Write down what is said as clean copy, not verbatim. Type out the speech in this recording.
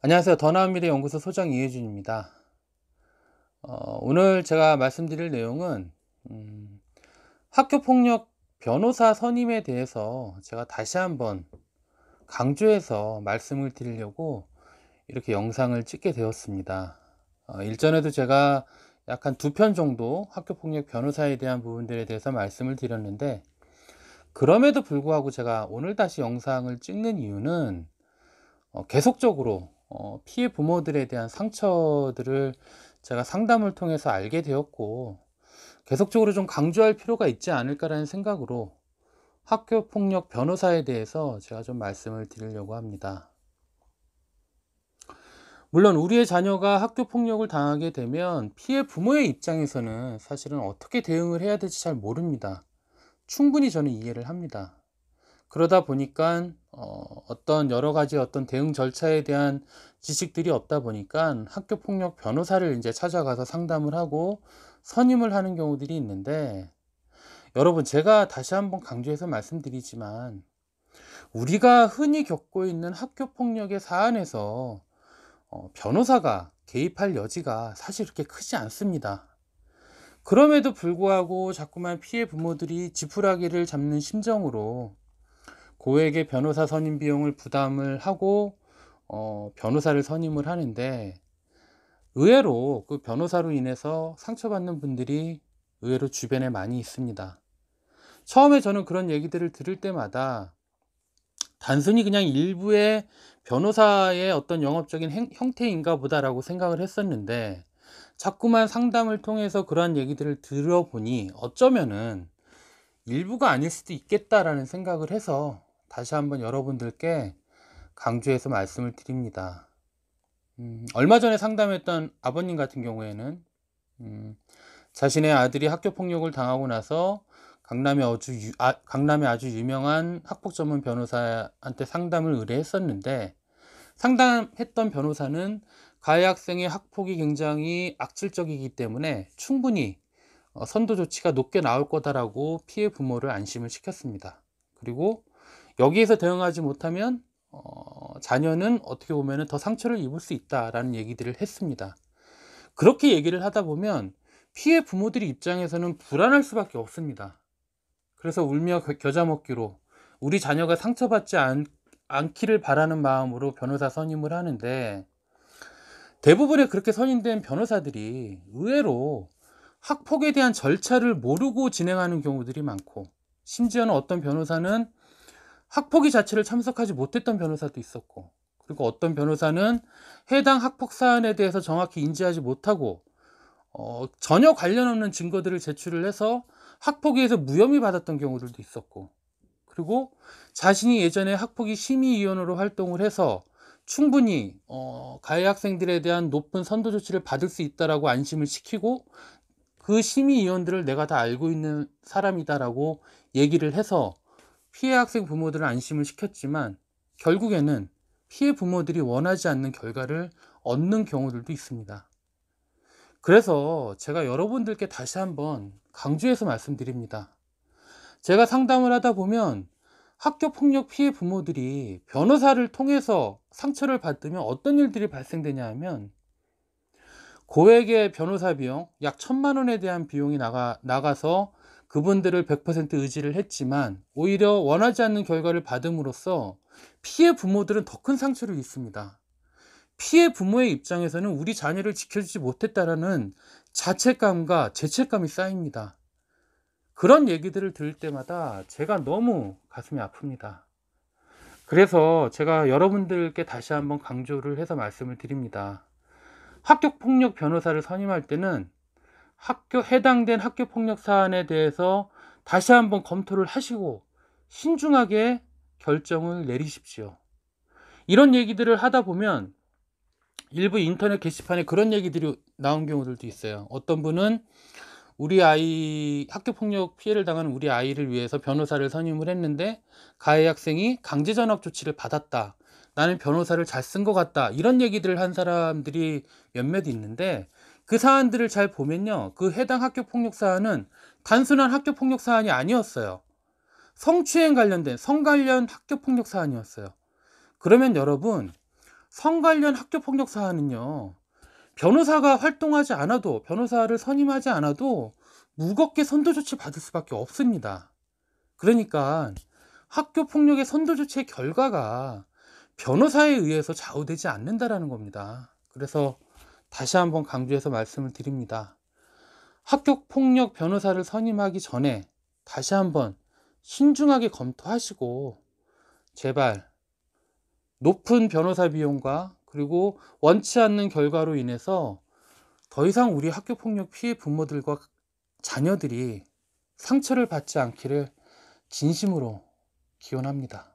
안녕하세요. 더 나은 미래 연구소 소장 이혜준입니다. 오늘 제가 말씀드릴 내용은 학교폭력 변호사 선임에 대해서 제가 다시 한번 강조해서 말씀을 드리려고 이렇게 영상을 찍게 되었습니다. 일전에도 제가 약 한 2편 정도 학교폭력 변호사에 대한 부분들에 대해서 말씀을 드렸는데, 그럼에도 불구하고 제가 오늘 다시 영상을 찍는 이유는 계속적으로 피해 부모들에 대한 상처들을 제가 상담을 통해서 알게 되었고, 계속적으로 좀 강조할 필요가 있지 않을까라는 생각으로 학교폭력 변호사에 대해서 제가 좀 말씀을 드리려고 합니다. 물론 우리의 자녀가 학교폭력을 당하게 되면 피해 부모의 입장에서는 사실은 어떻게 대응을 해야 될지 잘 모릅니다. 충분히 저는 이해를 합니다. 그러다 보니까 어떤 여러 가지 어떤 대응 절차에 대한 지식들이 없다 보니까 학교폭력 변호사를 이제 찾아가서 상담을 하고 선임을 하는 경우들이 있는데, 여러분, 제가 다시 한번 강조해서 말씀드리지만 우리가 흔히 겪고 있는 학교폭력의 사안에서 변호사가 개입할 여지가 사실 그렇게 크지 않습니다. 그럼에도 불구하고 자꾸만 피해 부모들이 지푸라기를 잡는 심정으로 고액의 변호사 선임 비용을 부담을 하고 변호사를 선임을 하는데, 의외로 그 변호사로 인해서 상처받는 분들이 의외로 주변에 많이 있습니다. 처음에 저는 그런 얘기들을 들을 때마다 단순히 그냥 일부의 변호사의 어떤 영업적인 형태인가 보다라고 생각을 했었는데, 자꾸만 상담을 통해서 그러한 얘기들을 들어보니 어쩌면은 일부가 아닐 수도 있겠다라는 생각을 해서 다시 한번 여러분들께 강조해서 말씀을 드립니다. 얼마 전에 상담했던 아버님 같은 경우에는 자신의 아들이 학교폭력을 당하고 나서 강남에 아주 유명한 학폭 전문 변호사한테 상담을 의뢰했었는데, 상담했던 변호사는 가해 학생의 학폭이 굉장히 악질적이기 때문에 충분히 선도 조치가 높게 나올 거다라고 피해 부모를 안심을 시켰습니다. 그리고 여기에서 대응하지 못하면 자녀는 어떻게 보면 더 상처를 입을 수 있다라는 얘기들을 했습니다. 그렇게 얘기를 하다 보면 피해 부모들의 입장에서는 불안할 수밖에 없습니다. 그래서 울며 겨자 먹기로 우리 자녀가 상처받지 않기를 바라는 마음으로 변호사 선임을 하는데, 대부분의 그렇게 선임된 변호사들이 의외로 학폭에 대한 절차를 모르고 진행하는 경우들이 많고, 심지어는 어떤 변호사는 학폭위 자체를 참석하지 못했던 변호사도 있었고, 그리고 어떤 변호사는 해당 학폭 사안에 대해서 정확히 인지하지 못하고 전혀 관련 없는 증거들을 제출을 해서 학폭위에서 무혐의 받았던 경우들도 있었고, 그리고 자신이 예전에 학폭위 심의위원으로 활동을 해서 충분히 가해 학생들에 대한 높은 선도 조치를 받을 수 있다라고 안심을 시키고, 그 심의위원들을 내가 다 알고 있는 사람이다라고 얘기를 해서 피해 학생 부모들을 안심을 시켰지만, 결국에는 피해 부모들이 원하지 않는 결과를 얻는 경우들도 있습니다. 그래서 제가 여러분들께 다시 한번 강조해서 말씀드립니다. 제가 상담을 하다 보면 학교폭력 피해 부모들이 변호사를 통해서 상처를 받으면 어떤 일들이 발생되냐 하면, 고액의 변호사 비용 약 1,000만 원에 대한 비용이 나가서 그분들을 100% 의지를 했지만 오히려 원하지 않는 결과를 받음으로써 피해 부모들은 더 큰 상처를 입습니다. 피해 부모의 입장에서는 우리 자녀를 지켜주지 못했다라는 자책감과 죄책감이 쌓입니다. 그런 얘기들을 들을 때마다 제가 너무 가슴이 아픕니다. 그래서 제가 여러분들께 다시 한번 강조를 해서 말씀을 드립니다. 학교폭력 변호사를 선임할 때는 해당된 학교폭력 사안에 대해서 다시 한번 검토를 하시고 신중하게 결정을 내리십시오. 이런 얘기들을 하다 보면 일부 인터넷 게시판에 그런 얘기들이 나온 경우들도 있어요. 어떤 분은 우리 아이 학교폭력 피해를 당하는 우리 아이를 위해서 변호사를 선임을 했는데 가해 학생이 강제 전학 조치를 받았다, 나는 변호사를 잘 쓴 것 같다, 이런 얘기들을 한 사람들이 몇몇 있는데, 그 사안들을 잘 보면요, 그 해당 학교폭력 사안은 단순한 학교폭력 사안이 아니었어요. 성추행 관련된 성 관련 학교폭력 사안이었어요. 그러면 여러분, 성 관련 학교폭력 사안은요, 변호사가 활동하지 않아도, 변호사를 선임하지 않아도 무겁게 선도 조치 받을 수밖에 없습니다. 그러니까 학교 폭력의 선도 조치의 결과가 변호사에 의해서 좌우되지 않는다라는 겁니다. 그래서 다시 한번 강조해서 말씀을 드립니다. 학교 폭력 변호사를 선임하기 전에 다시 한번 신중하게 검토하시고, 제발 높은 변호사 비용과 그리고 원치 않는 결과로 인해서 더 이상 우리 학교 폭력 피해 부모들과 자녀들이 상처를 받지 않기를 진심으로 기원합니다.